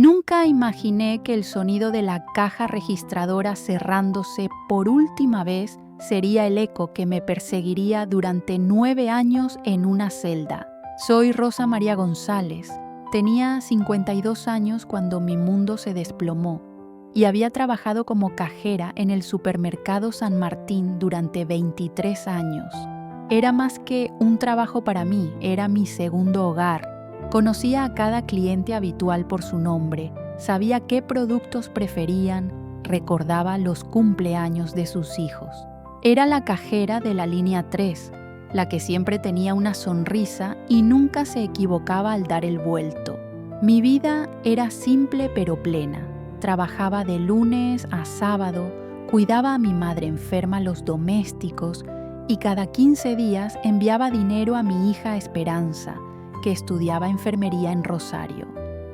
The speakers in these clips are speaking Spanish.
Nunca imaginé que el sonido de la caja registradora cerrándose por última vez sería el eco que me perseguiría durante 9 años en una celda. Soy Rosa María González. Tenía 52 años cuando mi mundo se desplomó y había trabajado como cajera en el supermercado San Martín durante 23 años. Era más que un trabajo para mí, era mi segundo hogar. Conocía a cada cliente habitual por su nombre, sabía qué productos preferían, recordaba los cumpleaños de sus hijos. Era la cajera de la línea 3, la que siempre tenía una sonrisa y nunca se equivocaba al dar el vuelto. Mi vida era simple pero plena. Trabajaba de lunes a sábado, cuidaba a mi madre enferma, los domésticos, y cada 15 días enviaba dinero a mi hija Esperanza, que estudiaba enfermería en Rosario.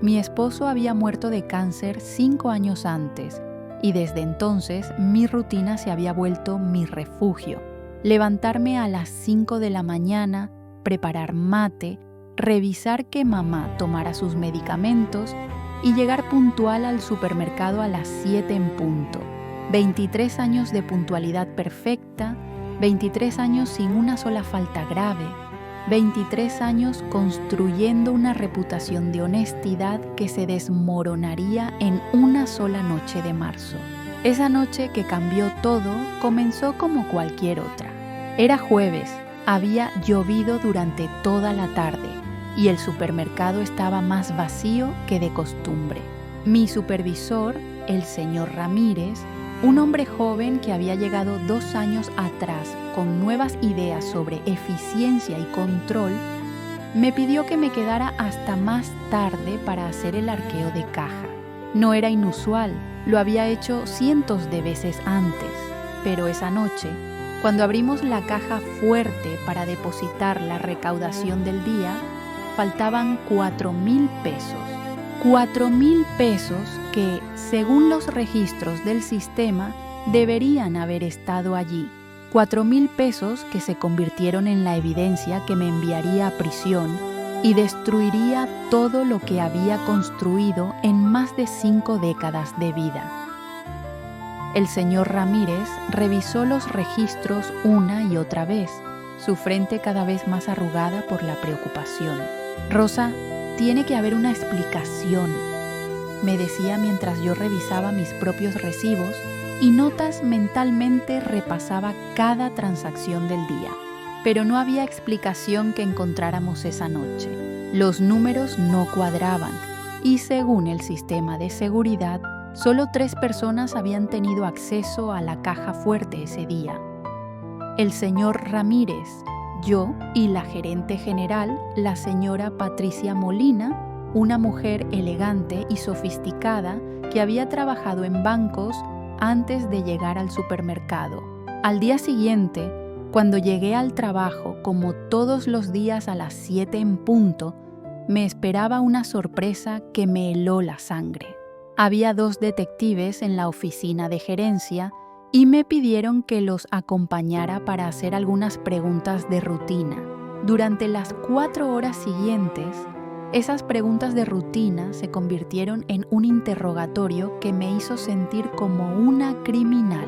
Mi esposo había muerto de cáncer 5 años antes y desde entonces mi rutina se había vuelto mi refugio. Levantarme a las 5 de la mañana, preparar mate, revisar que mamá tomara sus medicamentos y llegar puntual al supermercado a las 7 en punto. 23 años de puntualidad perfecta, 23 años sin una sola falta grave, 23 años construyendo una reputación de honestidad que se desmoronaría en una sola noche de marzo. Esa noche que cambió todo comenzó como cualquier otra. Era jueves, había llovido durante toda la tarde y el supermercado estaba más vacío que de costumbre. Mi supervisor, el señor Ramírez, un hombre joven que había llegado 2 años atrás con nuevas ideas sobre eficiencia y control, me pidió que me quedara hasta más tarde para hacer el arqueo de caja. No era inusual, lo había hecho cientos de veces antes, pero esa noche, cuando abrimos la caja fuerte para depositar la recaudación del día, faltaban 4,000 pesos. 4,000 pesos que, según los registros del sistema, deberían haber estado allí. 4,000 pesos que se convirtieron en la evidencia que me enviaría a prisión y destruiría todo lo que había construido en más de 5 décadas de vida. El señor Ramírez revisó los registros una y otra vez, su frente cada vez más arrugada por la preocupación. «Rosa, tiene que haber una explicación», me decía mientras yo revisaba mis propios recibos y notas mentalmente repasaba cada transacción del día. Pero no había explicación que encontráramos esa noche. Los números no cuadraban y según el sistema de seguridad, solo 3 personas habían tenido acceso a la caja fuerte ese día. El señor Ramírez, yo y la gerente general, la señora Patricia Molina, una mujer elegante y sofisticada que había trabajado en bancos antes de llegar al supermercado. Al día siguiente, cuando llegué al trabajo, como todos los días a las 7 en punto, me esperaba una sorpresa que me heló la sangre. Había 2 detectives en la oficina de gerencia y me pidieron que los acompañara para hacer algunas preguntas de rutina. Durante las 4 horas siguientes, esas preguntas de rutina se convirtieron en un interrogatorio que me hizo sentir como una criminal.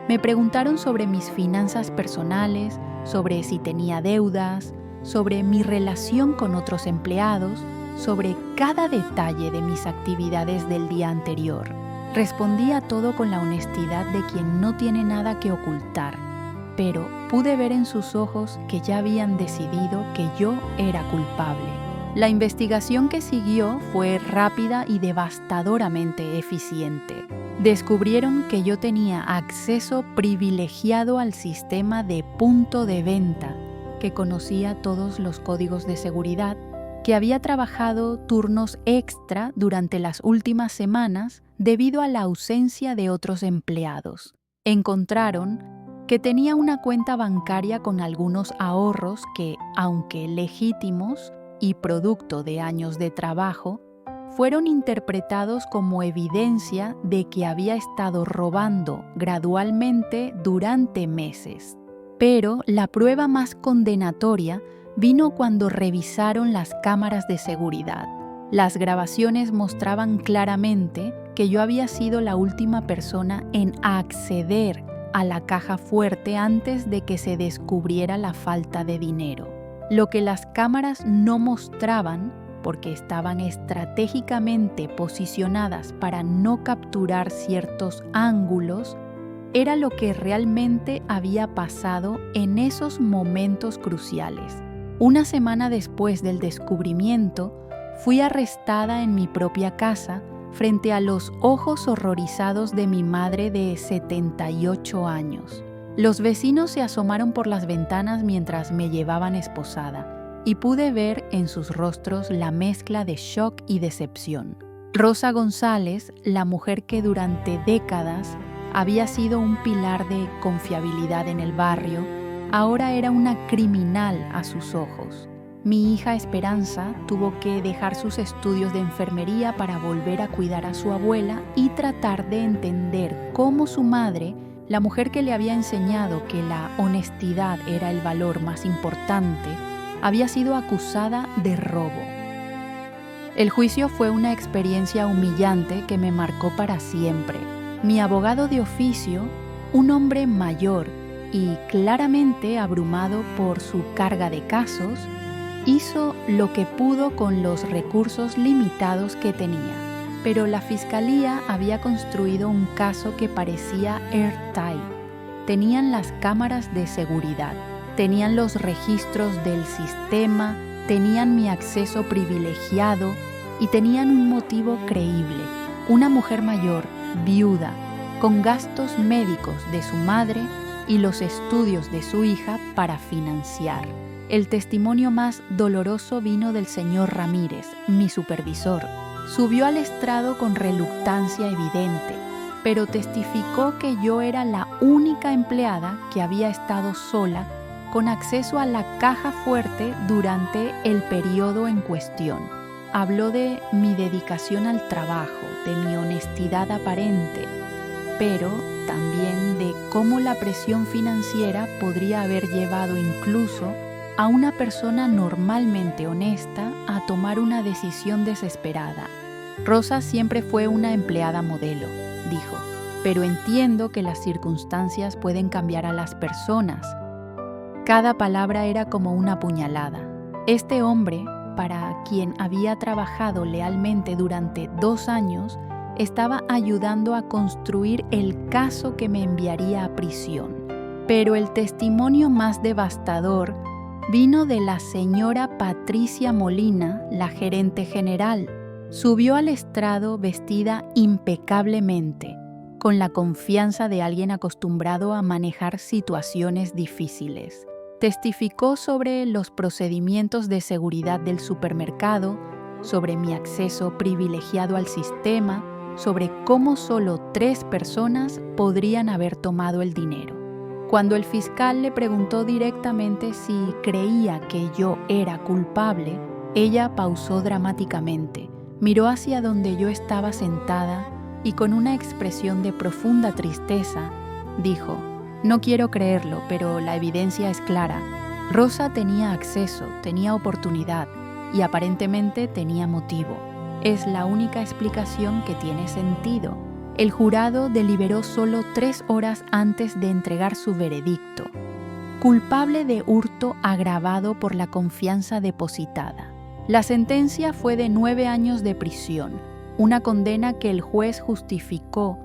Me preguntaron sobre mis finanzas personales, sobre si tenía deudas, sobre mi relación con otros empleados, sobre cada detalle de mis actividades del día anterior. Respondí a todo con la honestidad de quien no tiene nada que ocultar, pero pude ver en sus ojos que ya habían decidido que yo era culpable. La investigación que siguió fue rápida y devastadoramente eficiente. Descubrieron que yo tenía acceso privilegiado al sistema de punto de venta, que conocía todos los códigos de seguridad, que había trabajado turnos extra durante las últimas semanas debido a la ausencia de otros empleados. Encontraron que tenía una cuenta bancaria con algunos ahorros que, aunque legítimos y producto de años de trabajo, fueron interpretados como evidencia de que había estado robando gradualmente durante meses. Pero la prueba más condenatoria vino cuando revisaron las cámaras de seguridad. Las grabaciones mostraban claramente que yo había sido la última persona en acceder a la caja fuerte antes de que se descubriera la falta de dinero. Lo que las cámaras no mostraban, porque estaban estratégicamente posicionadas para no capturar ciertos ángulos, era lo que realmente había pasado en esos momentos cruciales. Una semana después del descubrimiento, fui arrestada en mi propia casa frente a los ojos horrorizados de mi madre de 78 años. Los vecinos se asomaron por las ventanas mientras me llevaban esposada y pude ver en sus rostros la mezcla de shock y decepción. Rosa González, la mujer que durante décadas había sido un pilar de confiabilidad en el barrio, ahora era una criminal a sus ojos. Mi hija Esperanza tuvo que dejar sus estudios de enfermería para volver a cuidar a su abuela y tratar de entender cómo su madre, la mujer que le había enseñado que la honestidad era el valor más importante, había sido acusada de robo. El juicio fue una experiencia humillante que me marcó para siempre. Mi abogado de oficio, un hombre mayor y claramente abrumado por su carga de casos, hizo lo que pudo con los recursos limitados que tenía, pero la fiscalía había construido un caso que parecía airtight. Tenían las cámaras de seguridad, tenían los registros del sistema, tenían mi acceso privilegiado y tenían un motivo creíble. Una mujer mayor, viuda, con gastos médicos de su madre y los estudios de su hija para financiar. El testimonio más doloroso vino del señor Ramírez, mi supervisor. Subió al estrado con reluctancia evidente, pero testificó que yo era la única empleada que había estado sola con acceso a la caja fuerte durante el periodo en cuestión. Habló de mi dedicación al trabajo, de mi honestidad aparente, pero también de cómo la presión financiera podría haber llevado incluso a una persona normalmente honesta a tomar una decisión desesperada. Rosa siempre fue una empleada modelo, dijo, pero entiendo que las circunstancias pueden cambiar a las personas. Cada palabra era como una puñalada. Este hombre, para quien había trabajado lealmente durante 2 años, estaba ayudando a construir el caso que me enviaría a prisión. Pero el testimonio más devastador vino de la señora Patricia Molina, la gerente general. Subió al estrado vestida impecablemente, con la confianza de alguien acostumbrado a manejar situaciones difíciles. Testificó sobre los procedimientos de seguridad del supermercado, sobre mi acceso privilegiado al sistema, sobre cómo solo 3 personas podrían haber tomado el dinero. Cuando el fiscal le preguntó directamente si creía que yo era culpable, ella pausó dramáticamente, miró hacia donde yo estaba sentada y con una expresión de profunda tristeza, dijo: «No quiero creerlo, pero la evidencia es clara. Rosa tenía acceso, tenía oportunidad y aparentemente tenía motivo. Es la única explicación que tiene sentido». El jurado deliberó solo 3 horas antes de entregar su veredicto. Culpable de hurto agravado por la confianza depositada. La sentencia fue de 9 años de prisión, una condena que el juez justificó,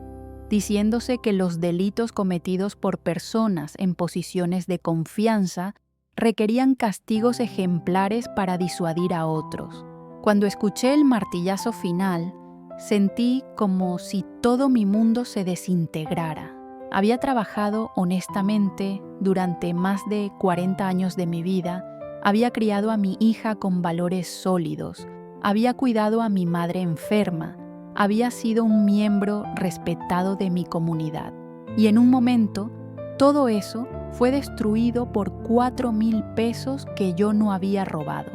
diciéndose que los delitos cometidos por personas en posiciones de confianza requerían castigos ejemplares para disuadir a otros. Cuando escuché el martillazo final, sentí como si todo mi mundo se desintegrara. Había trabajado honestamente durante más de 40 años de mi vida, había criado a mi hija con valores sólidos, había cuidado a mi madre enferma, había sido un miembro respetado de mi comunidad. Y en un momento, todo eso fue destruido por 4,000 pesos que yo no había robado.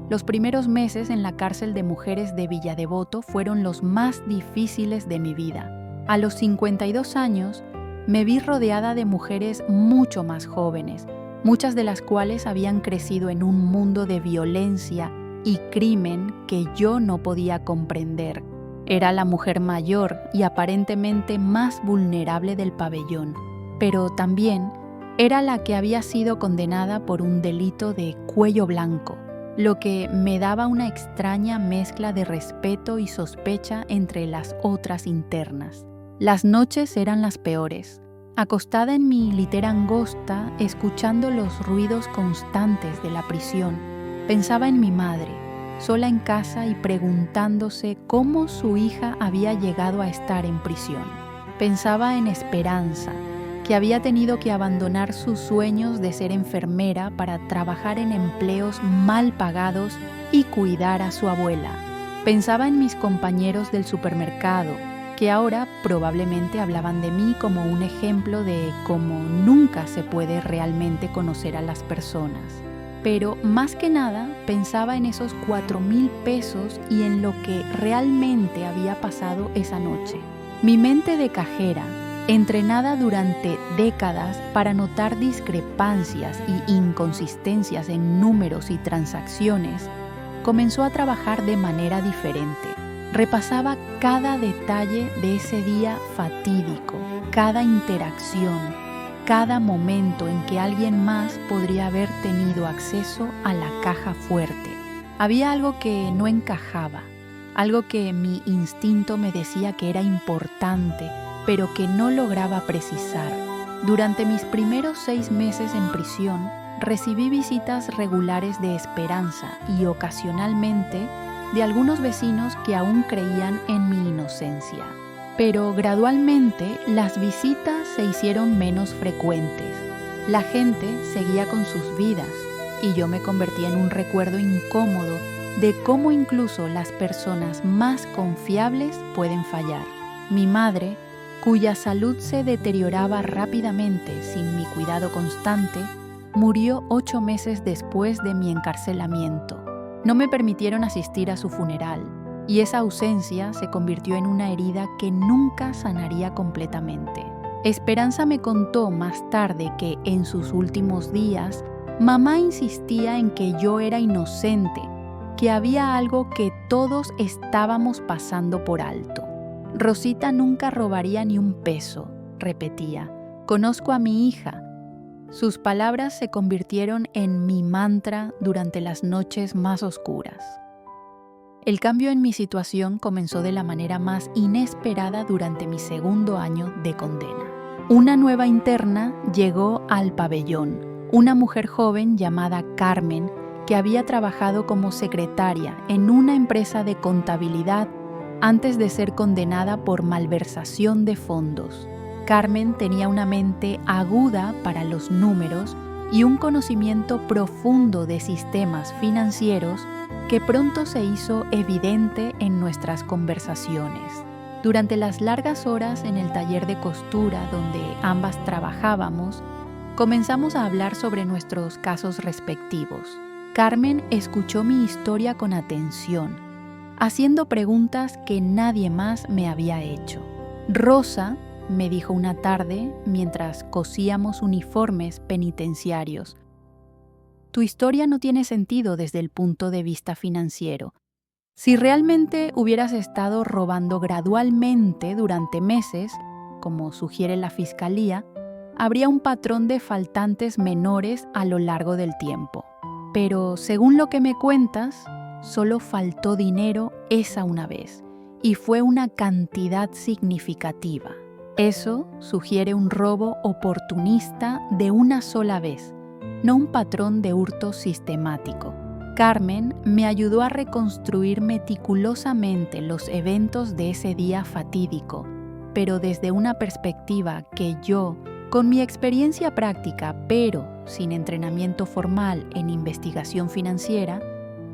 Los primeros meses en la cárcel de mujeres de Villa Devoto fueron los más difíciles de mi vida. A los 52 años, me vi rodeada de mujeres mucho más jóvenes, muchas de las cuales habían crecido en un mundo de violencia y crimen que yo no podía comprender. Era la mujer mayor y aparentemente más vulnerable del pabellón, pero también era la que había sido condenada por un delito de cuello blanco, lo que me daba una extraña mezcla de respeto y sospecha entre las otras internas. Las noches eran las peores. Acostada en mi litera angosta, escuchando los ruidos constantes de la prisión, pensaba en mi madre, sola en casa y preguntándose cómo su hija había llegado a estar en prisión. Pensaba en Esperanza, que había tenido que abandonar sus sueños de ser enfermera para trabajar en empleos mal pagados y cuidar a su abuela. Pensaba en mis compañeros del supermercado, que ahora probablemente hablaban de mí como un ejemplo de cómo nunca se puede realmente conocer a las personas. Pero más que nada pensaba en esos 4,000 pesos y en lo que realmente había pasado esa noche. Mi mente de cajera, entrenada durante décadas para notar discrepancias y inconsistencias en números y transacciones, comenzó a trabajar de manera diferente. Repasaba cada detalle de ese día fatídico, cada interacción, cada momento en que alguien más podría haber tenido acceso a la caja fuerte. Había algo que no encajaba, algo que mi instinto me decía que era importante, pero que no lograba precisar. Durante mis primeros 6 meses en prisión, recibí visitas regulares de Esperanza y ocasionalmente de algunos vecinos que aún creían en mi inocencia. Pero gradualmente las visitas se hicieron menos frecuentes. La gente seguía con sus vidas y yo me convertí en un recuerdo incómodo de cómo incluso las personas más confiables pueden fallar. Mi madre, cuya salud se deterioraba rápidamente sin mi cuidado constante, murió 8 meses después de mi encarcelamiento. No me permitieron asistir a su funeral, y esa ausencia se convirtió en una herida que nunca sanaría completamente. Esperanza me contó más tarde que en sus últimos días, mamá insistía en que yo era inocente, que había algo que todos estábamos pasando por alto. Rosita nunca robaría ni un peso, repetía. Conozco a mi hija. Sus palabras se convirtieron en mi mantra durante las noches más oscuras. El cambio en mi situación comenzó de la manera más inesperada durante mi segundo año de condena. Una nueva interna llegó al pabellón, una mujer joven llamada Carmen, que había trabajado como secretaria en una empresa de contabilidad antes de ser condenada por malversación de fondos. Carmen tenía una mente aguda para los números y un conocimiento profundo de sistemas financieros que pronto se hizo evidente en nuestras conversaciones. Durante las largas horas en el taller de costura donde ambas trabajábamos, comenzamos a hablar sobre nuestros casos respectivos. Carmen escuchó mi historia con atención, haciendo preguntas que nadie más me había hecho. Rosa, me dijo una tarde mientras cosíamos uniformes penitenciarios, tu historia no tiene sentido desde el punto de vista financiero. Si realmente hubieras estado robando gradualmente durante meses, como sugiere la fiscalía, habría un patrón de faltantes menores a lo largo del tiempo. Pero según lo que me cuentas, solo faltó dinero esa una vez, y fue una cantidad significativa. Eso sugiere un robo oportunista de una sola vez, no un patrón de hurto sistemático. Carmen me ayudó a reconstruir meticulosamente los eventos de ese día fatídico, pero desde una perspectiva que yo, con mi experiencia práctica, pero sin entrenamiento formal en investigación financiera,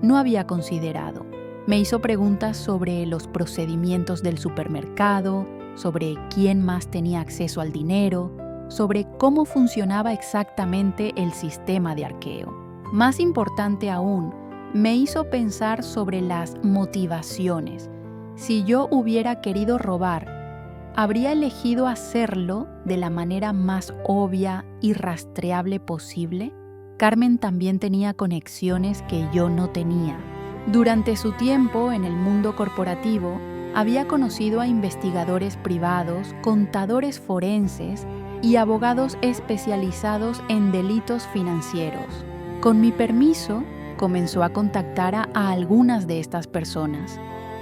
no había considerado. Me hizo preguntas sobre los procedimientos del supermercado, sobre quién más tenía acceso al dinero, sobre cómo funcionaba exactamente el sistema de arqueo. Más importante aún, me hizo pensar sobre las motivaciones. Si yo hubiera querido robar, ¿habría elegido hacerlo de la manera más obvia y rastreable posible? Carmen también tenía conexiones que yo no tenía. Durante su tiempo en el mundo corporativo, había conocido a investigadores privados, contadores forenses y abogados especializados en delitos financieros. Con mi permiso, comenzó a contactar a algunas de estas personas,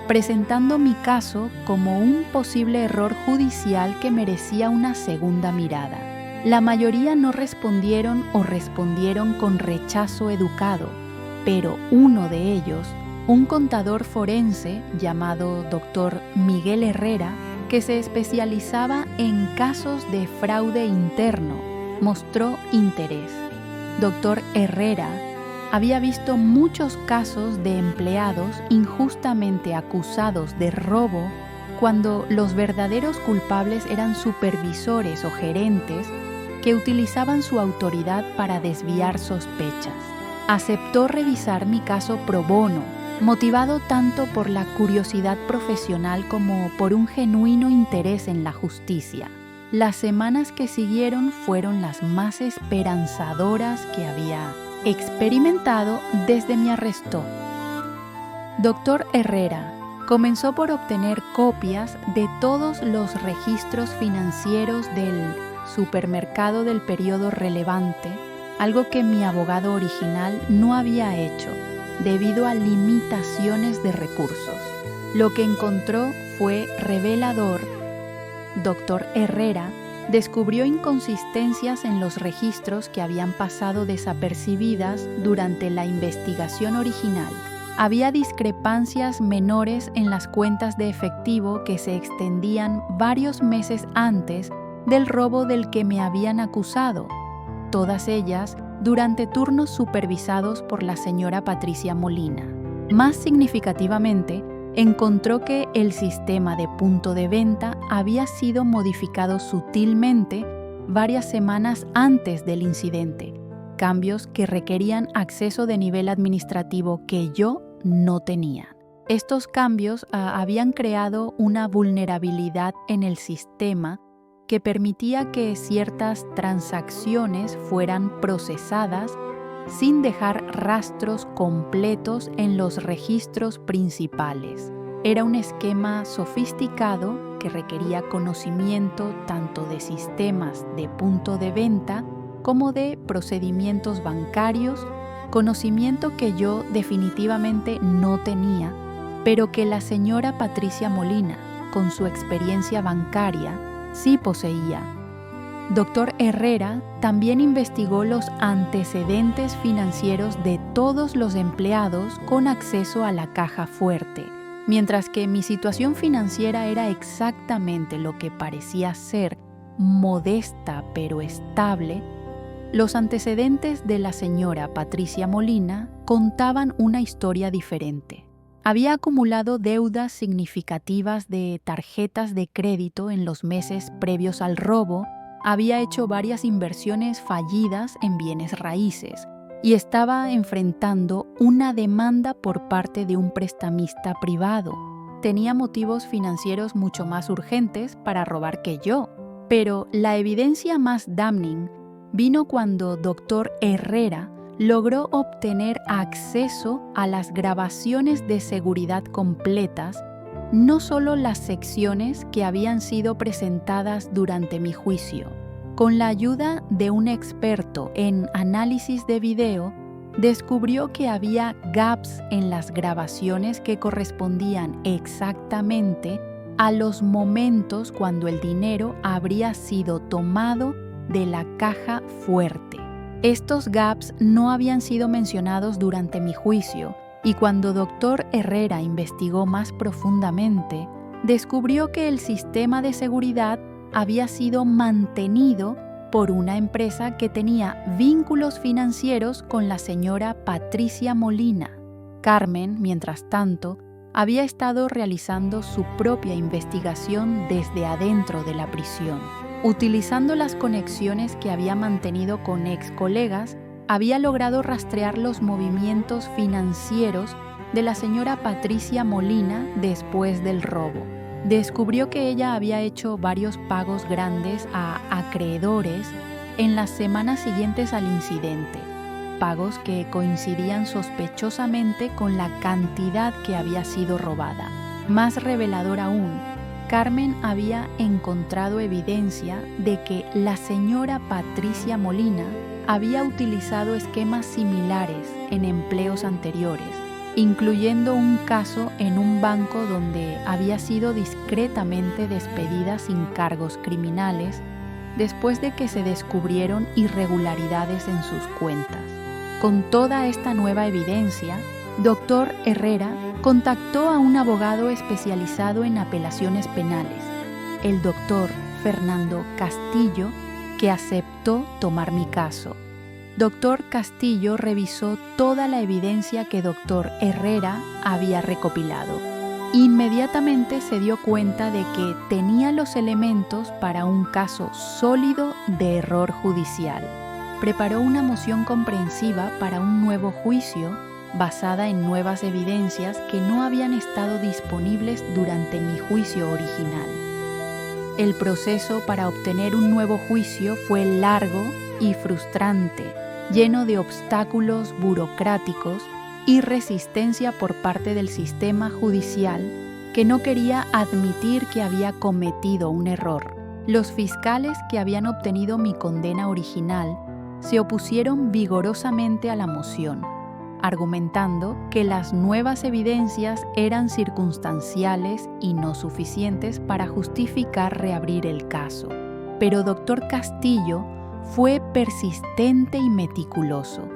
presentando mi caso como un posible error judicial que merecía una segunda mirada. La mayoría no respondieron o respondieron con rechazo educado, pero uno de ellos, un contador forense llamado Dr. Miguel Herrera, que se especializaba en casos de fraude interno, mostró interés. Dr. Herrera había visto muchos casos de empleados injustamente acusados de robo cuando los verdaderos culpables eran supervisores o gerentes que utilizaban su autoridad para desviar sospechas. Aceptó revisar mi caso pro bono, motivado tanto por la curiosidad profesional como por un genuino interés en la justicia. Las semanas que siguieron fueron las más esperanzadoras que había experimentado desde mi arresto. Dr. Herrera comenzó por obtener copias de todos los registros financieros del supermercado del periodo relevante, algo que mi abogado original no había hecho debido a limitaciones de recursos. Lo que encontró fue revelador. Dr. Herrera descubrió inconsistencias en los registros que habían pasado desapercibidas durante la investigación original. Había discrepancias menores en las cuentas de efectivo que se extendían varios meses antes del robo del que me habían acusado, todas ellas durante turnos supervisados por la señora Patricia Molina. Más significativamente, encontró que el sistema de punto de venta había sido modificado sutilmente varias semanas antes del incidente, cambios que requerían acceso de nivel administrativo que yo no tenía. Estos cambios habían creado una vulnerabilidad en el sistema que permitía que ciertas transacciones fueran procesadas sin dejar rastros completos en los registros principales. Era un esquema sofisticado que requería conocimiento tanto de sistemas de punto de venta como de procedimientos bancarios, conocimiento que yo definitivamente no tenía, pero que la señora Patricia Molina, con su experiencia bancaria, sí poseía. Dr. Herrera también investigó los antecedentes financieros de todos los empleados con acceso a la caja fuerte. Mientras que mi situación financiera era exactamente lo que parecía ser, modesta pero estable, los antecedentes de la señora Patricia Molina contaban una historia diferente. Había acumulado deudas significativas de tarjetas de crédito en los meses previos al robo, había hecho varias inversiones fallidas en bienes raíces y estaba enfrentando una demanda por parte de un prestamista privado. Tenía motivos financieros mucho más urgentes para robar que yo, pero la evidencia más damning vino cuando Dr. Herrera logró obtener acceso a las grabaciones de seguridad completas, no solo las secciones que habían sido presentadas durante mi juicio. Con la ayuda de un experto en análisis de video, descubrió que había gaps en las grabaciones que correspondían exactamente a los momentos cuando el dinero habría sido tomado de la caja fuerte. Estos gaps no habían sido mencionados durante mi juicio, y cuando Dr. Herrera investigó más profundamente, descubrió que el sistema de seguridad había sido mantenido por una empresa que tenía vínculos financieros con la señora Patricia Molina. Carmen, mientras tanto, había estado realizando su propia investigación desde adentro de la prisión. Utilizando las conexiones que había mantenido con ex colegas, había logrado rastrear los movimientos financieros de la señora Patricia Molina después del robo. Descubrió que ella había hecho varios pagos grandes a acreedores en las semanas siguientes al incidente. relámpagos que coincidían sospechosamente con la cantidad que había sido robada. Más revelador aún, Carmen había encontrado evidencia de que la señora Patricia Molina había utilizado esquemas similares en empleos anteriores, incluyendo un caso en un banco donde había sido discretamente despedida sin cargos criminales después de que se descubrieron irregularidades en sus cuentas. Con toda esta nueva evidencia, Dr. Herrera contactó a un abogado especializado en apelaciones penales, el Dr. Fernando Castillo, que aceptó tomar mi caso. Dr. Castillo revisó toda la evidencia que Dr. Herrera había recopilado. Inmediatamente se dio cuenta de que tenía los elementos para un caso sólido de error judicial. Preparó una moción comprensiva para un nuevo juicio basada en nuevas evidencias que no habían estado disponibles durante mi juicio original. El proceso para obtener un nuevo juicio fue largo y frustrante, lleno de obstáculos burocráticos y resistencia por parte del sistema judicial que no quería admitir que había cometido un error. Los fiscales que habían obtenido mi condena original se opusieron vigorosamente a la moción, argumentando que las nuevas evidencias eran circunstanciales y no suficientes para justificar reabrir el caso. Pero Dr. Castillo fue persistente y meticuloso,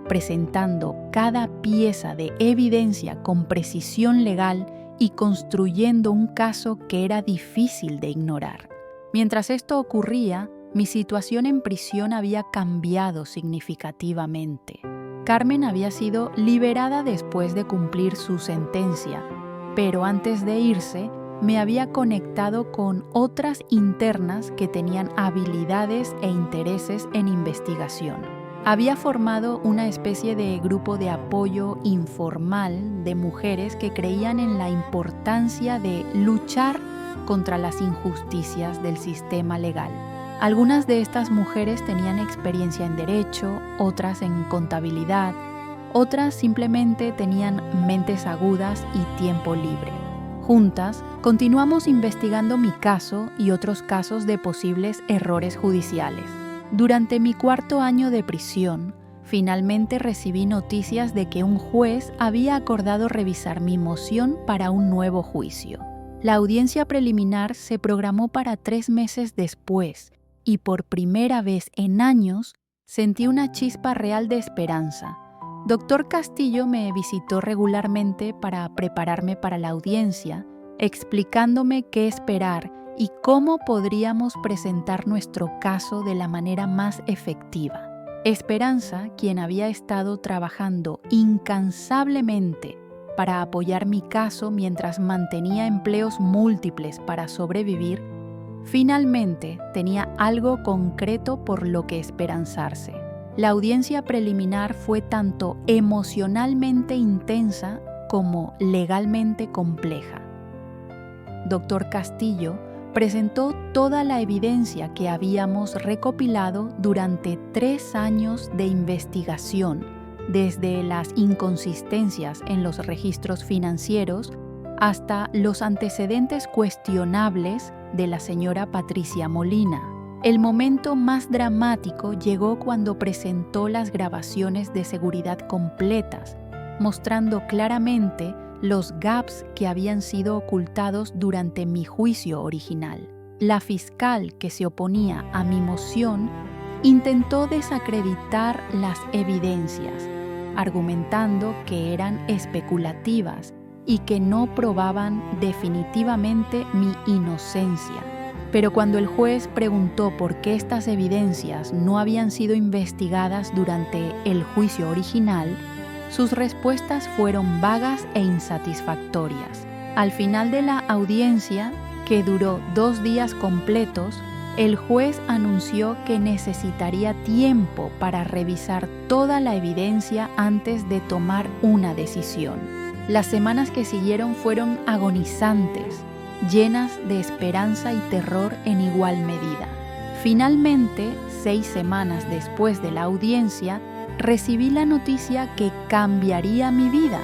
presentando cada pieza de evidencia con precisión legal y construyendo un caso que era difícil de ignorar. Mientras esto ocurría, mi situación en prisión había cambiado significativamente. Carmen había sido liberada después de cumplir su sentencia, pero antes de irse, me había conectado con otras internas que tenían habilidades e intereses en investigación. Había formado una especie de grupo de apoyo informal de mujeres que creían en la importancia de luchar contra las injusticias del sistema legal. Algunas de estas mujeres tenían experiencia en derecho, otras en contabilidad, otras simplemente tenían mentes agudas y tiempo libre. Juntas, continuamos investigando mi caso y otros casos de posibles errores judiciales. Durante mi 4º año de prisión, finalmente recibí noticias de que un juez había acordado revisar mi moción para un nuevo juicio. La audiencia preliminar se programó para 3 meses después y por primera vez en años sentí una chispa real de esperanza. Dr. Castillo me visitó regularmente para prepararme para la audiencia, explicándome qué esperar y cómo podríamos presentar nuestro caso de la manera más efectiva. Esperanza, quien había estado trabajando incansablemente para apoyar mi caso mientras mantenía empleos múltiples para sobrevivir, finalmente tenía algo concreto por lo que esperanzarse. La audiencia preliminar fue tanto emocionalmente intensa como legalmente compleja. Dr. Castillo presentó toda la evidencia que habíamos recopilado durante 3 años de investigación, desde las inconsistencias en los registros financieros hasta los antecedentes cuestionables de la señora Patricia Molina. El momento más dramático llegó cuando presentó las grabaciones de seguridad completas, mostrando claramente los gaps que habían sido ocultados durante mi juicio original. La fiscal que se oponía a mi moción intentó desacreditar las evidencias, argumentando que eran especulativas y que no probaban definitivamente mi inocencia. Pero cuando el juez preguntó por qué estas evidencias no habían sido investigadas durante el juicio original, sus respuestas fueron vagas e insatisfactorias. Al final de la audiencia, que duró 2 días completos, el juez anunció que necesitaría tiempo para revisar toda la evidencia antes de tomar una decisión. Las semanas que siguieron fueron agonizantes, llenas de esperanza y terror en igual medida. Finalmente, 6 semanas después de la audiencia, recibí la noticia que cambiaría mi vida.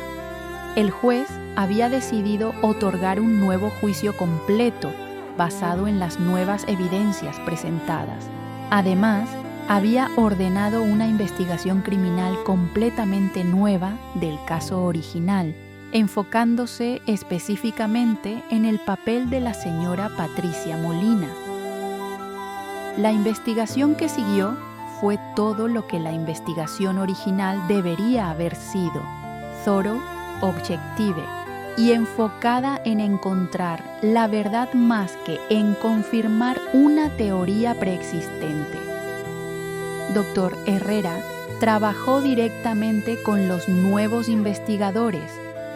El juez había decidido otorgar un nuevo juicio completo, basado en las nuevas evidencias presentadas. Además, había ordenado una investigación criminal completamente nueva del caso original, enfocándose específicamente en el papel de la señora Patricia Molina. La investigación que siguió fue todo lo que la investigación original debería haber sido: thorough, objective y enfocada en encontrar la verdad más que en confirmar una teoría preexistente. Dr. Herrera trabajó directamente con los nuevos investigadores,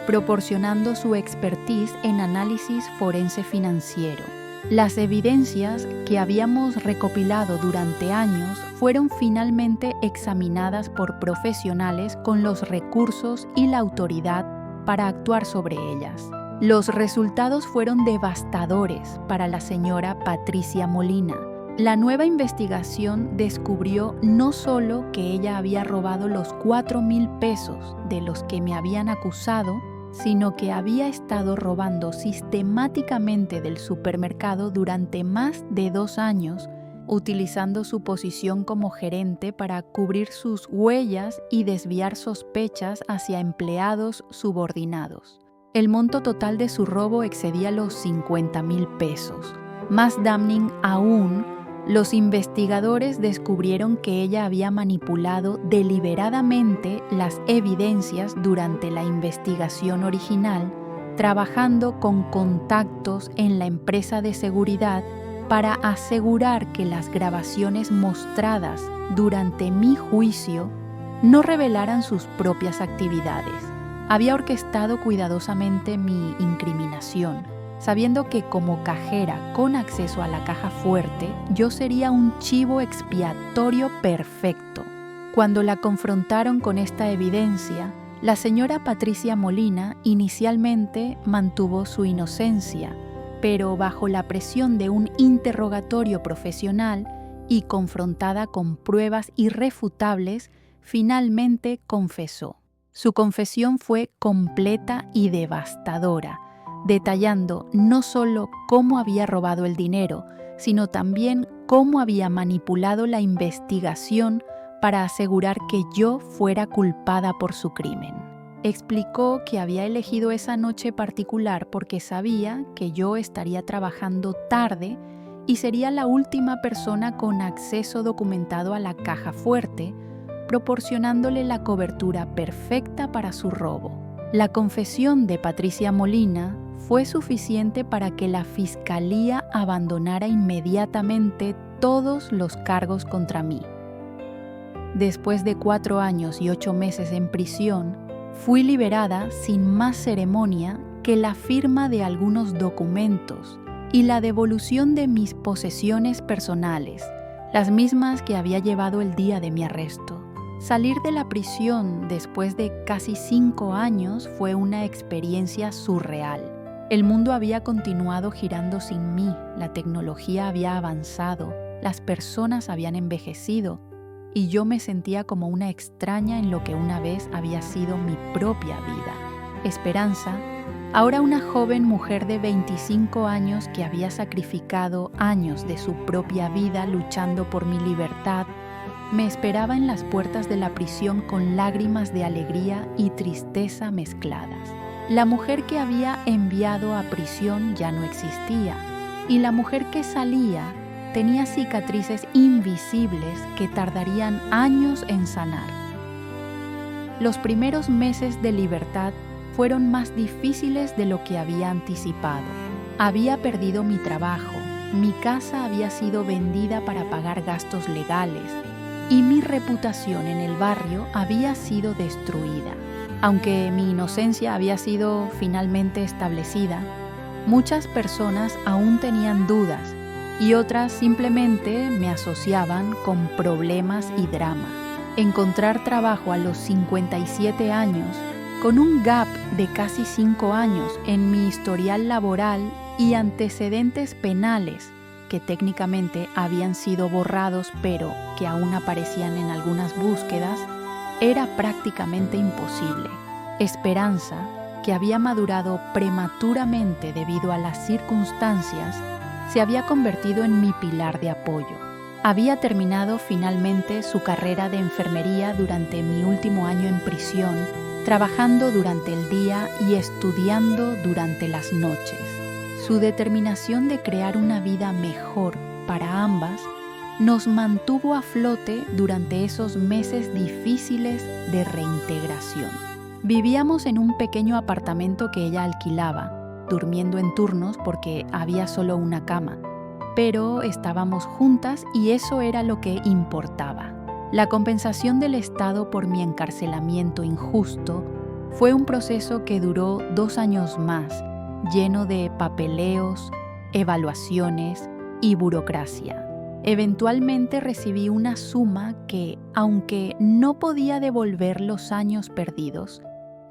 proporcionando su expertise en análisis forense financiero. Las evidencias que habíamos recopilado durante años fueron finalmente examinadas por profesionales con los recursos y la autoridad para actuar sobre ellas. Los resultados fueron devastadores para la señora Patricia Molina. La nueva investigación descubrió no solo que ella había robado los 4,000 pesos de los que me habían acusado, sino que había estado robando sistemáticamente del supermercado durante más de 2 años, utilizando su posición como gerente para cubrir sus huellas y desviar sospechas hacia empleados subordinados. El monto total de su robo excedía los 50,000 pesos. Más damning aún, los investigadores descubrieron que ella había manipulado deliberadamente las evidencias durante la investigación original, trabajando con contactos en la empresa de seguridad para asegurar que las grabaciones mostradas durante mi juicio no revelaran sus propias actividades. Había orquestado cuidadosamente mi incriminación, sabiendo que como cajera con acceso a la caja fuerte, yo sería un chivo expiatorio perfecto. Cuando la confrontaron con esta evidencia, la señora Patricia Molina inicialmente mantuvo su inocencia, pero bajo la presión de un interrogatorio profesional y confrontada con pruebas irrefutables, finalmente confesó. Su confesión fue completa y devastadora, detallando no solo cómo había robado el dinero, sino también cómo había manipulado la investigación para asegurar que yo fuera culpada por su crimen. Explicó que había elegido esa noche particular porque sabía que yo estaría trabajando tarde y sería la última persona con acceso documentado a la caja fuerte, proporcionándole la cobertura perfecta para su robo. La confesión de Patricia Molina fue suficiente para que la fiscalía abandonara inmediatamente todos los cargos contra mí. Después de 4 años y 8 meses en prisión, fui liberada sin más ceremonia que la firma de algunos documentos y la devolución de mis posesiones personales, las mismas que había llevado el día de mi arresto. Salir de la prisión después de casi 5 años fue una experiencia surreal. El mundo había continuado girando sin mí, la tecnología había avanzado, las personas habían envejecido y yo me sentía como una extraña en lo que una vez había sido mi propia vida. Esperanza, ahora una joven mujer de 25 años que había sacrificado años de su propia vida luchando por mi libertad, me esperaba en las puertas de la prisión con lágrimas de alegría y tristeza mezcladas. La mujer que había enviado a prisión ya no existía, y la mujer que salía tenía cicatrices invisibles que tardarían años en sanar. Los primeros meses de libertad fueron más difíciles de lo que había anticipado. Había perdido mi trabajo, mi casa había sido vendida para pagar gastos legales, y mi reputación en el barrio había sido destruida. Aunque mi inocencia había sido finalmente establecida, muchas personas aún tenían dudas y otras simplemente me asociaban con problemas y drama. Encontrar trabajo a los 57 años, con un gap de casi 5 años en mi historial laboral y antecedentes penales, que técnicamente habían sido borrados pero que aún aparecían en algunas búsquedas, era prácticamente imposible. Esperanza, que había madurado prematuramente debido a las circunstancias, se había convertido en mi pilar de apoyo. Había terminado finalmente su carrera de enfermería durante mi último año en prisión, trabajando durante el día y estudiando durante las noches. Su determinación de crear una vida mejor para ambas nos mantuvo a flote durante esos meses difíciles de reintegración. Vivíamos en un pequeño apartamento que ella alquilaba, durmiendo en turnos porque había solo una cama, pero estábamos juntas y eso era lo que importaba. La compensación del Estado por mi encarcelamiento injusto fue un proceso que duró 2 años más, lleno de papeleos, evaluaciones y burocracia. Eventualmente recibí una suma que, aunque no podía devolver los años perdidos,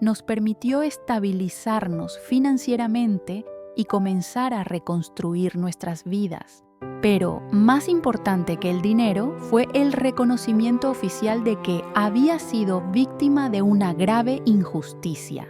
nos permitió estabilizarnos financieramente y comenzar a reconstruir nuestras vidas. Pero más importante que el dinero fue el reconocimiento oficial de que había sido víctima de una grave injusticia.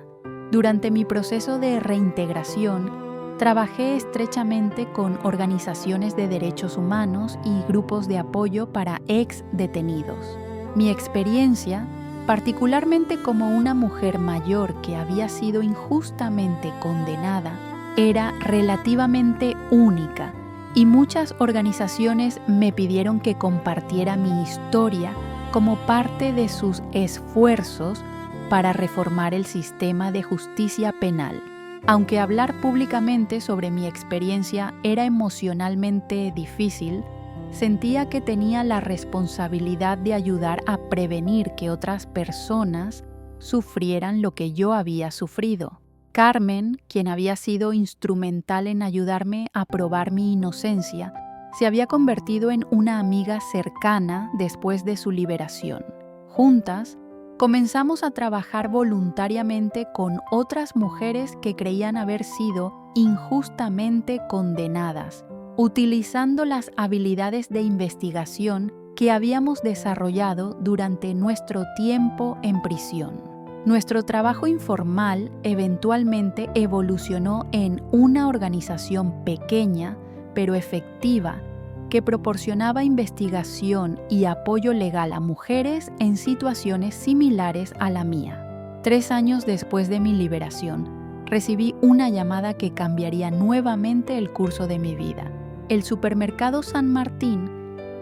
Durante mi proceso de reintegración, trabajé estrechamente con organizaciones de derechos humanos y grupos de apoyo para ex-detenidos. Mi experiencia, particularmente como una mujer mayor que había sido injustamente condenada, era relativamente única. Y muchas organizaciones me pidieron que compartiera mi historia como parte de sus esfuerzos para reformar el sistema de justicia penal. Aunque hablar públicamente sobre mi experiencia era emocionalmente difícil, sentía que tenía la responsabilidad de ayudar a prevenir que otras personas sufrieran lo que yo había sufrido. Carmen, quien había sido instrumental en ayudarme a probar mi inocencia, se había convertido en una amiga cercana después de su liberación. Juntas, comenzamos a trabajar voluntariamente con otras mujeres que creían haber sido injustamente condenadas, utilizando las habilidades de investigación que habíamos desarrollado durante nuestro tiempo en prisión. Nuestro trabajo informal eventualmente evolucionó en una organización pequeña, pero efectiva, que proporcionaba investigación y apoyo legal a mujeres en situaciones similares a la mía. 3 años después de mi liberación, recibí una llamada que cambiaría nuevamente el curso de mi vida. El supermercado San Martín,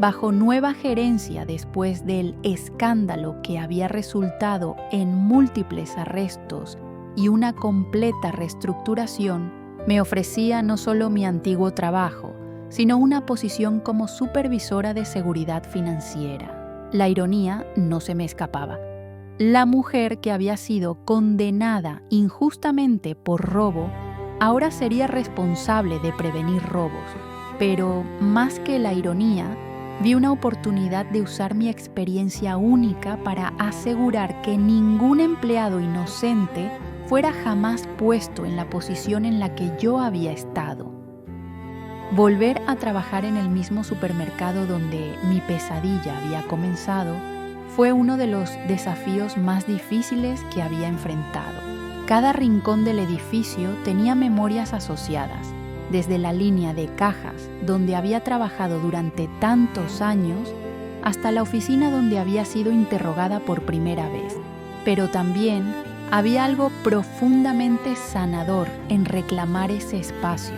bajo nueva gerencia después del escándalo que había resultado en múltiples arrestos y una completa reestructuración, me ofrecía no solo mi antiguo trabajo, sino una posición como supervisora de seguridad financiera. La ironía no se me escapaba. La mujer que había sido condenada injustamente por robo ahora sería responsable de prevenir robos, pero más que la ironía, vi una oportunidad de usar mi experiencia única para asegurar que ningún empleado inocente fuera jamás puesto en la posición en la que yo había estado. Volver a trabajar en el mismo supermercado donde mi pesadilla había comenzado fue uno de los desafíos más difíciles que había enfrentado. Cada rincón del edificio tenía memorias asociadas, desde la línea de cajas donde había trabajado durante tantos años hasta la oficina donde había sido interrogada por primera vez. Pero también había algo profundamente sanador en reclamar ese espacio,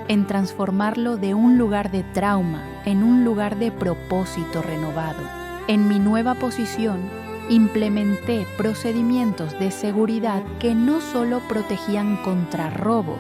en transformarlo de un lugar de trauma en un lugar de propósito renovado. En mi nueva posición, implementé procedimientos de seguridad que no solo protegían contra robos,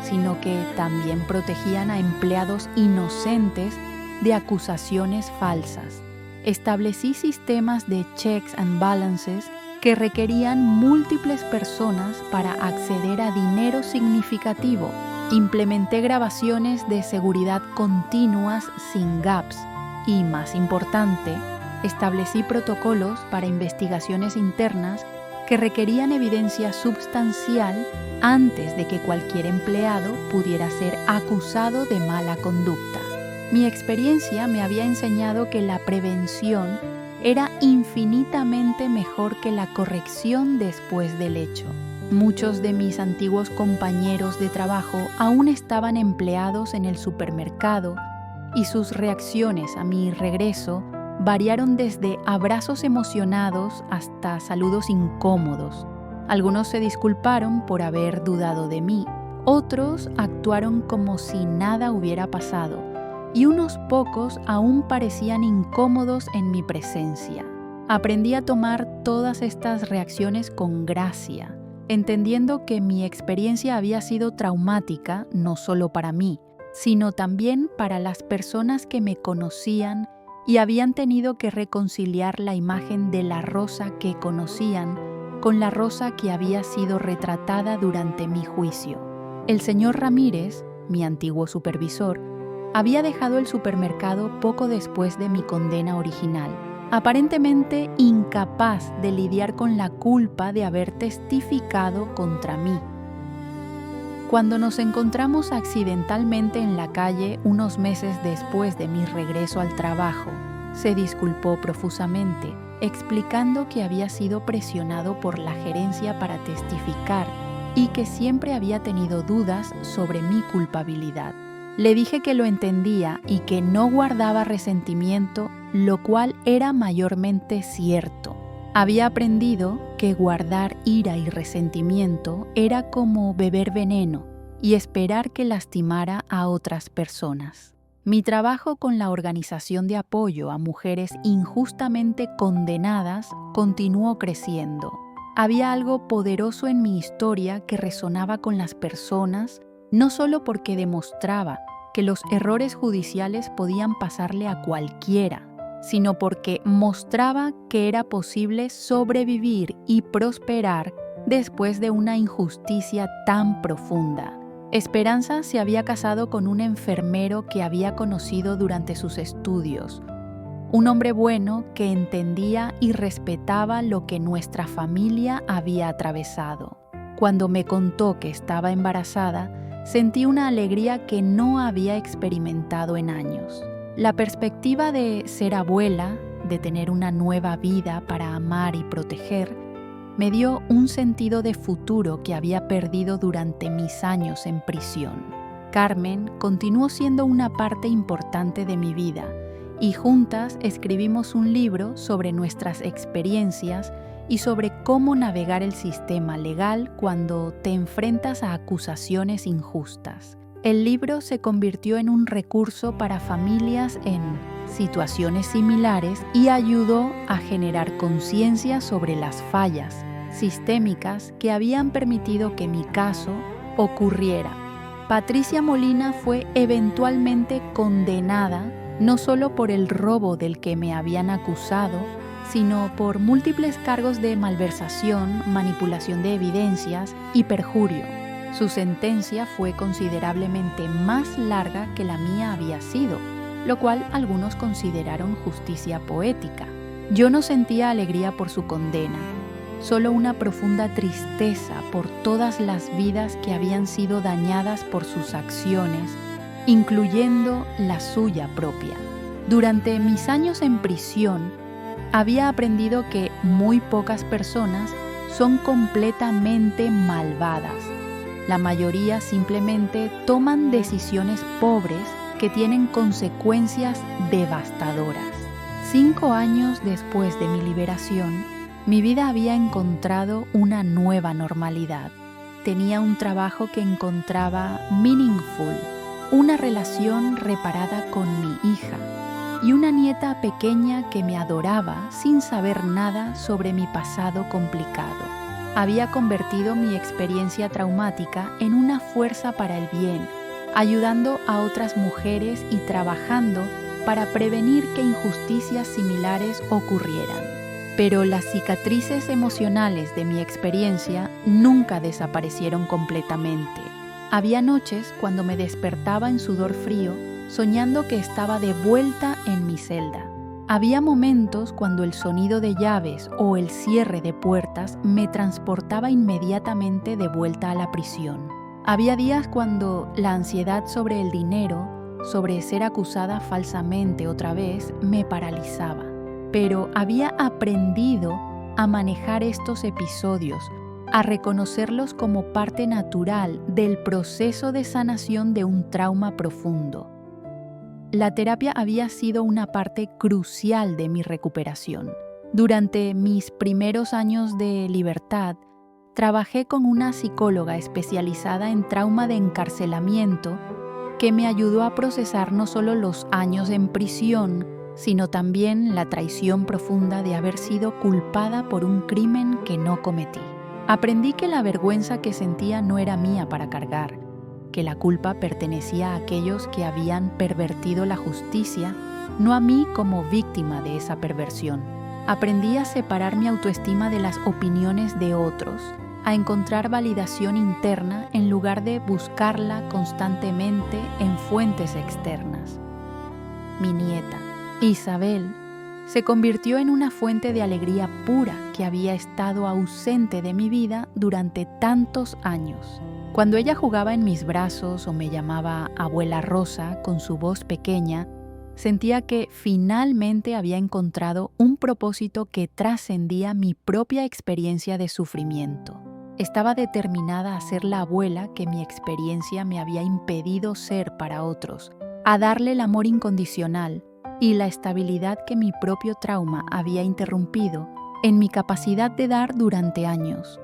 sino que también protegían a empleados inocentes de acusaciones falsas. Establecí sistemas de checks and balances que requerían múltiples personas para acceder a dinero significativo. Implementé grabaciones de seguridad continuas sin gaps y, más importante, establecí protocolos para investigaciones internas que requerían evidencia substancial antes de que cualquier empleado pudiera ser acusado de mala conducta. Mi experiencia me había enseñado que la prevención era infinitamente mejor que la corrección después del hecho. Muchos de mis antiguos compañeros de trabajo aún estaban empleados en el supermercado y sus reacciones a mi regreso variaron desde abrazos emocionados hasta saludos incómodos. Algunos se disculparon por haber dudado de mí, otros actuaron como si nada hubiera pasado y unos pocos aún parecían incómodos en mi presencia. Aprendí a tomar todas estas reacciones con gracia, entendiendo que mi experiencia había sido traumática no solo para mí, sino también para las personas que me conocían y habían tenido que reconciliar la imagen de la Rosa que conocían con la Rosa que había sido retratada durante mi juicio. El señor Ramírez, mi antiguo supervisor, había dejado el supermercado poco después de mi condena original, aparentemente incapaz de lidiar con la culpa de haber testificado contra mí. Cuando nos encontramos accidentalmente en la calle unos meses después de mi regreso al trabajo, se disculpó profusamente, explicando que había sido presionado por la gerencia para testificar y que siempre había tenido dudas sobre mi culpabilidad. Le dije que lo entendía y que no guardaba resentimiento, lo cual era mayormente cierto. Había aprendido que guardar ira y resentimiento era como beber veneno y esperar que lastimara a otras personas. Mi trabajo con la organización de apoyo a mujeres injustamente condenadas continuó creciendo. Había algo poderoso en mi historia que resonaba con las personas, no solo porque demostraba que los errores judiciales podían pasarle a cualquiera, sino porque mostraba que era posible sobrevivir y prosperar después de una injusticia tan profunda. Esperanza se había casado con un enfermero que había conocido durante sus estudios, un hombre bueno que entendía y respetaba lo que nuestra familia había atravesado. Cuando me contó que estaba embarazada, sentí una alegría que no había experimentado en años. La perspectiva de ser abuela, de tener una nueva vida para amar y proteger, me dio un sentido de futuro que había perdido durante mis años en prisión. Carmen continuó siendo una parte importante de mi vida y juntas escribimos un libro sobre nuestras experiencias y sobre cómo navegar el sistema legal cuando te enfrentas a acusaciones injustas. El libro se convirtió en un recurso para familias en situaciones similares y ayudó a generar conciencia sobre las fallas sistémicas que habían permitido que mi caso ocurriera. Patricia Molina fue eventualmente condenada no solo por el robo del que me habían acusado, sino por múltiples cargos de malversación, manipulación de evidencias y perjurio. Su sentencia fue considerablemente más larga que la mía había sido, lo cual algunos consideraron justicia poética. Yo no sentía alegría por su condena, solo una profunda tristeza por todas las vidas que habían sido dañadas por sus acciones, incluyendo la suya propia. Durante mis años en prisión, había aprendido que muy pocas personas son completamente malvadas. La mayoría simplemente toman decisiones pobres que tienen consecuencias devastadoras. 5 años después de mi liberación, mi vida había encontrado una nueva normalidad. Tenía un trabajo que encontraba meaningful, una relación reparada con mi hija y una nieta pequeña que me adoraba sin saber nada sobre mi pasado complicado. Había convertido mi experiencia traumática en una fuerza para el bien, ayudando a otras mujeres y trabajando para prevenir que injusticias similares ocurrieran. Pero las cicatrices emocionales de mi experiencia nunca desaparecieron completamente. Había noches cuando me despertaba en sudor frío, soñando que estaba de vuelta en mi celda. Había momentos cuando el sonido de llaves o el cierre de puertas me transportaba inmediatamente de vuelta a la prisión. Había días cuando la ansiedad sobre el dinero, sobre ser acusada falsamente otra vez, me paralizaba. pero había aprendido a manejar estos episodios, a reconocerlos como parte natural del proceso de sanación de un trauma profundo. La terapia había sido una parte crucial de mi recuperación. Durante mis primeros años de libertad, trabajé con una psicóloga especializada en trauma de encarcelamiento que me ayudó a procesar no solo los años en prisión, sino también la traición profunda de haber sido culpada por un crimen que no cometí. Aprendí que la vergüenza que sentía no era mía para cargar, que la culpa pertenecía a aquellos que habían pervertido la justicia, no a mí como víctima de esa perversión. Aprendí a separar mi autoestima de las opiniones de otros, a encontrar validación interna en lugar de buscarla constantemente en fuentes externas. Mi nieta, Isabel, se convirtió en una fuente de alegría pura que había estado ausente de mi vida durante tantos años. Cuando ella jugaba en mis brazos o me llamaba Abuela Rosa con su voz pequeña, sentía que finalmente había encontrado un propósito que trascendía mi propia experiencia de sufrimiento. Estaba determinada a ser la abuela que mi experiencia me había impedido ser para otros, a darle el amor incondicional y la estabilidad que mi propio trauma había interrumpido en mi capacidad de dar durante años.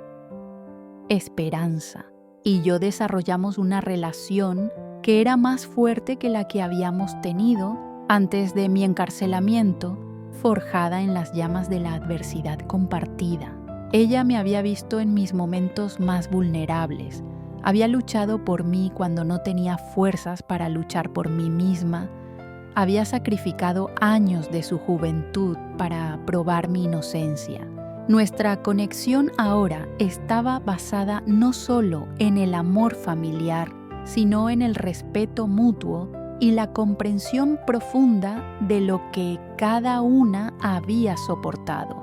Esperanza y yo desarrollamos una relación que era más fuerte que la que habíamos tenido antes de mi encarcelamiento, forjada en las llamas de la adversidad compartida. Ella me había visto en mis momentos más vulnerables, había luchado por mí cuando no tenía fuerzas para luchar por mí misma, había sacrificado años de su juventud para probar mi inocencia. Nuestra conexión ahora estaba basada no solo en el amor familiar, sino en el respeto mutuo y la comprensión profunda de lo que cada una había soportado.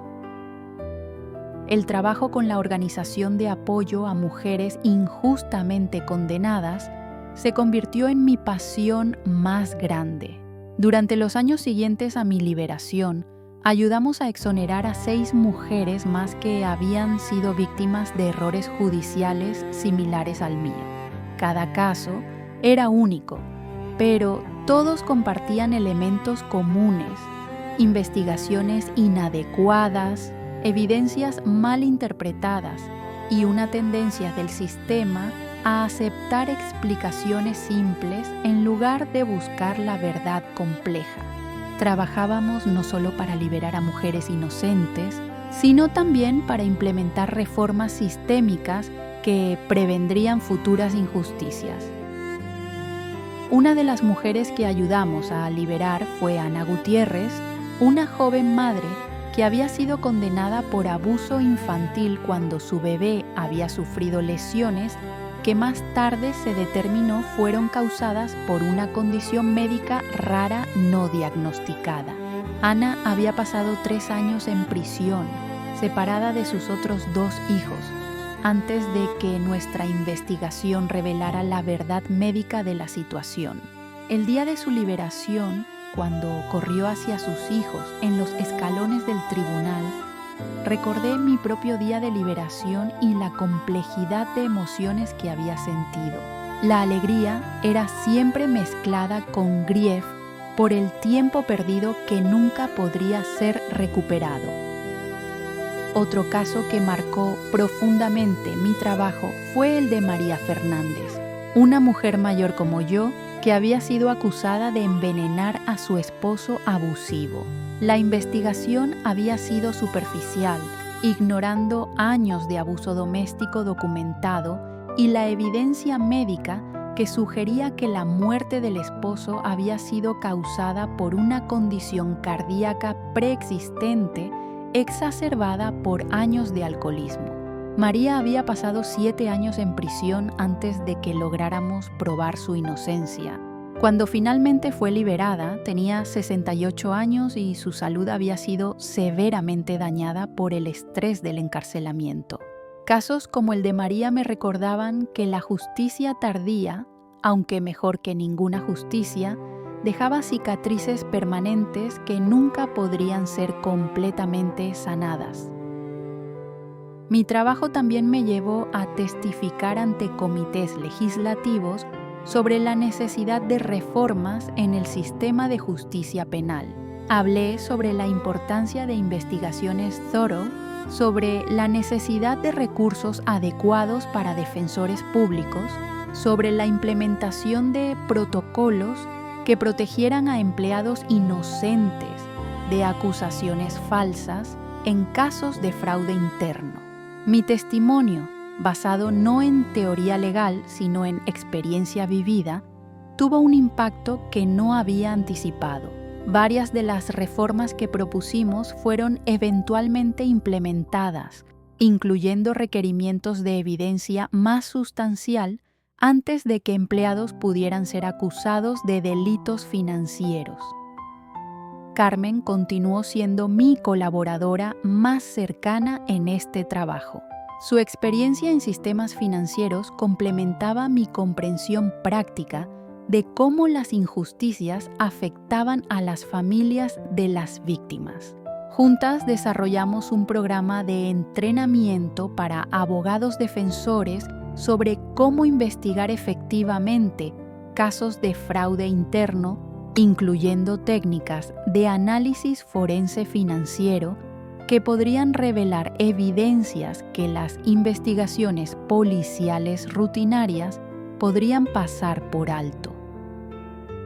El trabajo con la organización de apoyo a mujeres injustamente condenadas se convirtió en mi pasión más grande. Durante los años siguientes a mi liberación, ayudamos a exonerar a 6 mujeres más que habían sido víctimas de errores judiciales similares al mío. Cada caso era único, pero todos compartían elementos comunes, investigaciones inadecuadas, evidencias mal interpretadas y una tendencia del sistema a aceptar explicaciones simples en lugar de buscar la verdad compleja. Trabajábamos no solo para liberar a mujeres inocentes, sino también para implementar reformas sistémicas que prevendrían futuras injusticias. Una de las mujeres que ayudamos a liberar fue Ana Gutiérrez, una joven madre que había sido condenada por abuso infantil cuando su bebé había sufrido lesiones que más tarde se determinó fueron causadas por una condición médica rara no diagnosticada. Ana había pasado 3 años en prisión, separada de sus otros 2 hijos, antes de que nuestra investigación revelara la verdad médica de la situación. El día de su liberación, cuando corrió hacia sus hijos en los escalones del tribunal, recordé mi propio día de liberación y la complejidad de emociones que había sentido. La alegría era siempre mezclada con grief por el tiempo perdido que nunca podría ser recuperado. Otro caso que marcó profundamente mi trabajo fue el de María Fernández, una mujer mayor como yo que había sido acusada de envenenar a su esposo abusivo. La investigación había sido superficial, ignorando años de abuso doméstico documentado y la evidencia médica que sugería que la muerte del esposo había sido causada por una condición cardíaca preexistente exacerbada por años de alcoholismo. María había pasado 7 años en prisión antes de que lográramos probar su inocencia. Cuando finalmente fue liberada, tenía 68 años y su salud había sido severamente dañada por el estrés del encarcelamiento. Casos como el de María me recordaban que la justicia tardía, aunque mejor que ninguna justicia, dejaba cicatrices permanentes que nunca podrían ser completamente sanadas. Mi trabajo también me llevó a testificar ante comités legislativos sobre la necesidad de reformas en el sistema de justicia penal. Hablé sobre la importancia de investigaciones thorough, sobre la necesidad de recursos adecuados para defensores públicos, sobre la implementación de protocolos que protegieran a empleados inocentes de acusaciones falsas en casos de fraude interno. Mi testimonio, basado no en teoría legal, sino en experiencia vivida, tuvo un impacto que no había anticipado. Varias de las reformas que propusimos fueron eventualmente implementadas, incluyendo requerimientos de evidencia más sustancial antes de que empleados pudieran ser acusados de delitos financieros. Carmen continuó siendo mi colaboradora más cercana en este trabajo. Su experiencia en sistemas financieros complementaba mi comprensión práctica de cómo las injusticias afectaban a las familias de las víctimas. Juntas desarrollamos un programa de entrenamiento para abogados defensores sobre cómo investigar efectivamente casos de fraude interno, incluyendo técnicas de análisis forense financiero que podrían revelar evidencias que las investigaciones policiales rutinarias podrían pasar por alto.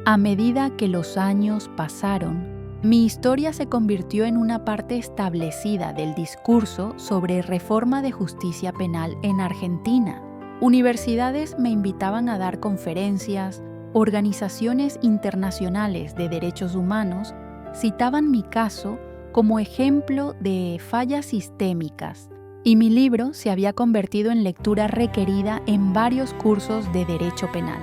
A medida que los años pasaron, mi historia se convirtió en una parte establecida del discurso sobre reforma de justicia penal en Argentina. Universidades me invitaban a dar conferencias, organizaciones internacionales de derechos humanos citaban mi caso como ejemplo de fallas sistémicas, y mi libro se había convertido en lectura requerida en varios cursos de derecho penal.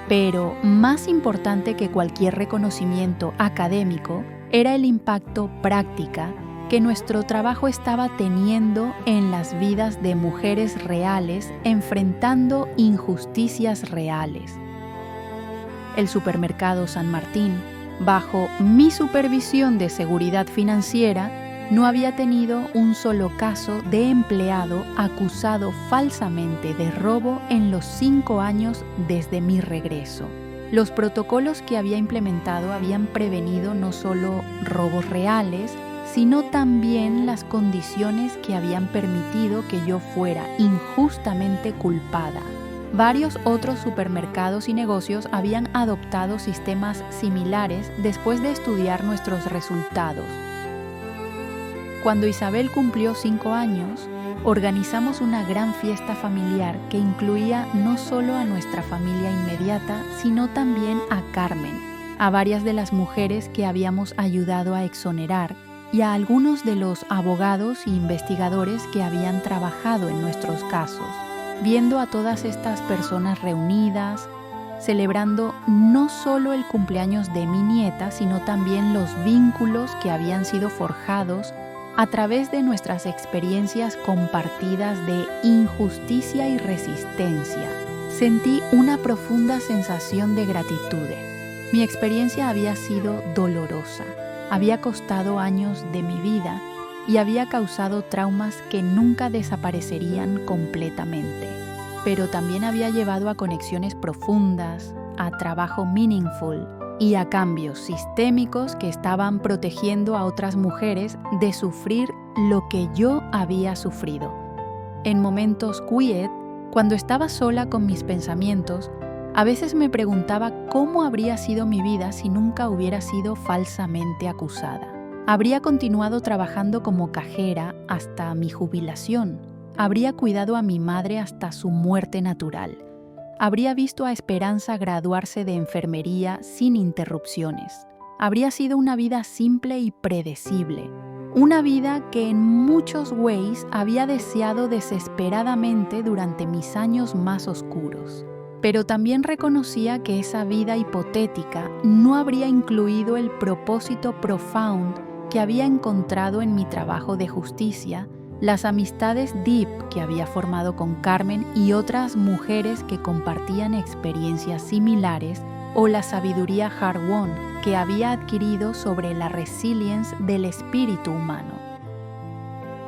Pero más importante que cualquier reconocimiento académico era el impacto práctico que nuestro trabajo estaba teniendo en las vidas de mujeres reales enfrentando injusticias reales. El supermercado San Martín, bajo mi supervisión de seguridad financiera, no había tenido un solo caso de empleado acusado falsamente de robo en los 5 años desde mi regreso. Los protocolos que había implementado habían prevenido no solo robos reales, sino también las condiciones que habían permitido que yo fuera injustamente culpada. Varios otros supermercados y negocios habían adoptado sistemas similares después de estudiar nuestros resultados. Cuando Isabel cumplió 5 años, organizamos una gran fiesta familiar que incluía no solo a nuestra familia inmediata, sino también a Carmen, a varias de las mujeres que habíamos ayudado a exonerar y a algunos de los abogados e investigadores que habían trabajado en nuestros casos. Viendo a todas estas personas reunidas, celebrando no solo el cumpleaños de mi nieta, sino también los vínculos que habían sido forjados a través de nuestras experiencias compartidas de injusticia y resistencia, sentí una profunda sensación de gratitud. Mi experiencia había sido dolorosa, había costado años de mi vida y había causado traumas que nunca desaparecerían completamente. Pero también había llevado a conexiones profundas, a trabajo meaningful y a cambios sistémicos que estaban protegiendo a otras mujeres de sufrir lo que yo había sufrido. En momentos quiet, cuando estaba sola con mis pensamientos, a veces me preguntaba cómo habría sido mi vida si nunca hubiera sido falsamente acusada. Habría continuado trabajando como cajera hasta mi jubilación. Habría cuidado a mi madre hasta su muerte natural. Habría visto a Esperanza graduarse de enfermería sin interrupciones. Habría sido una vida simple y predecible. Una vida que en muchos ways había deseado desesperadamente durante mis años más oscuros. Pero también reconocía que esa vida hipotética no habría incluido el propósito profound que había encontrado en mi trabajo de justicia, las amistades deep que había formado con Carmen y otras mujeres que compartían experiencias similares o la sabiduría Harwon que había adquirido sobre la resilience del espíritu humano.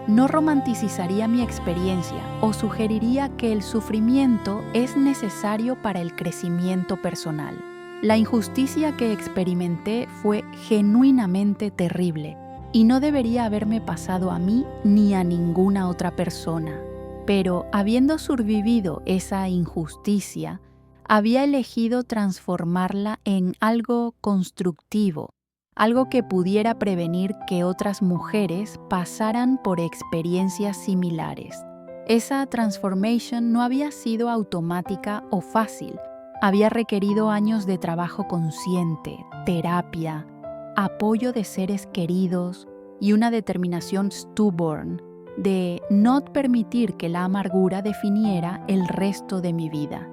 No romanticizaría mi experiencia o sugeriría que el sufrimiento es necesario para el crecimiento personal. La injusticia que experimenté fue genuinamente terrible y no debería haberme pasado a mí ni a ninguna otra persona. Pero habiendo sobrevivido esa injusticia, había elegido transformarla en algo constructivo, algo que pudiera prevenir que otras mujeres pasaran por experiencias similares. Esa transformation no había sido automática o fácil. Había requerido años de trabajo consciente, terapia, apoyo de seres queridos y una determinación stubborn de no permitir que la amargura definiera el resto de mi vida.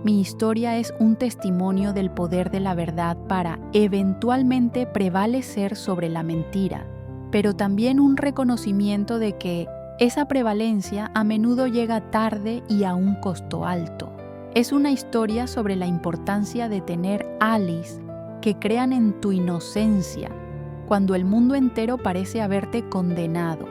Mi historia es un testimonio del poder de la verdad para eventualmente prevalecer sobre la mentira, pero también un reconocimiento de que esa prevalencia a menudo llega tarde y a un costo alto. Es una historia sobre la importancia de tener allies que crean en tu inocencia cuando el mundo entero parece haberte condenado,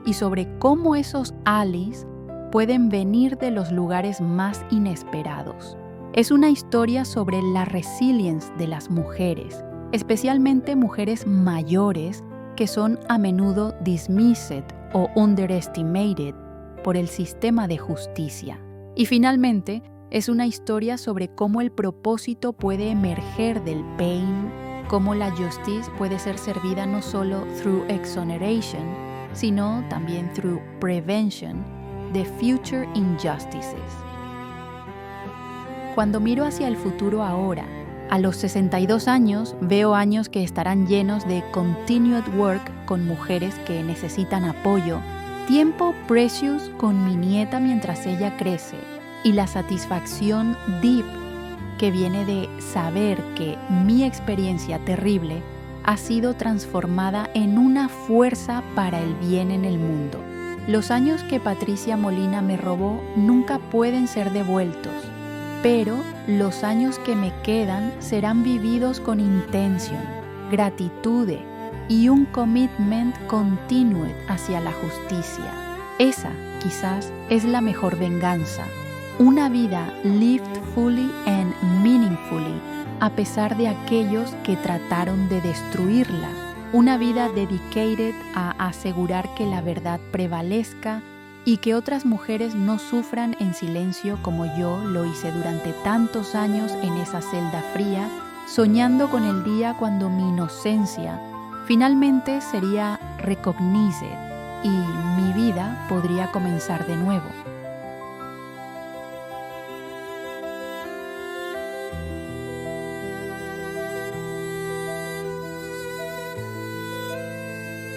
y sobre cómo esos allies pueden venir de los lugares más inesperados. Es una historia sobre la resilience de las mujeres, especialmente mujeres mayores que son a menudo dismissed o underestimated por el sistema de justicia. Y finalmente, es una historia sobre cómo el propósito puede emerger del pain, cómo la justice puede ser servida no solo through exoneration, sino también through prevention de future injustices. Cuando miro hacia el futuro ahora, a los 62 años, veo años que estarán llenos de continued work con mujeres que necesitan apoyo, tiempo precious con mi nieta mientras ella crece y la satisfacción deep que viene de saber que mi experiencia terrible ha sido transformada en una fuerza para el bien en el mundo. Los años que Patricia Molina me robó nunca pueden ser devueltos, pero los años que me quedan serán vividos con intención, gratitud y un commitment continued hacia la justicia. Esa, quizás, es la mejor venganza. Una vida lived fully and meaningfully, a pesar de aquellos que trataron de destruirla. Una vida dedicated a asegurar que la verdad prevalezca y que otras mujeres no sufran en silencio como yo lo hice durante tantos años en esa celda fría, soñando con el día cuando mi inocencia finalmente sería recognized y mi vida podría comenzar de nuevo.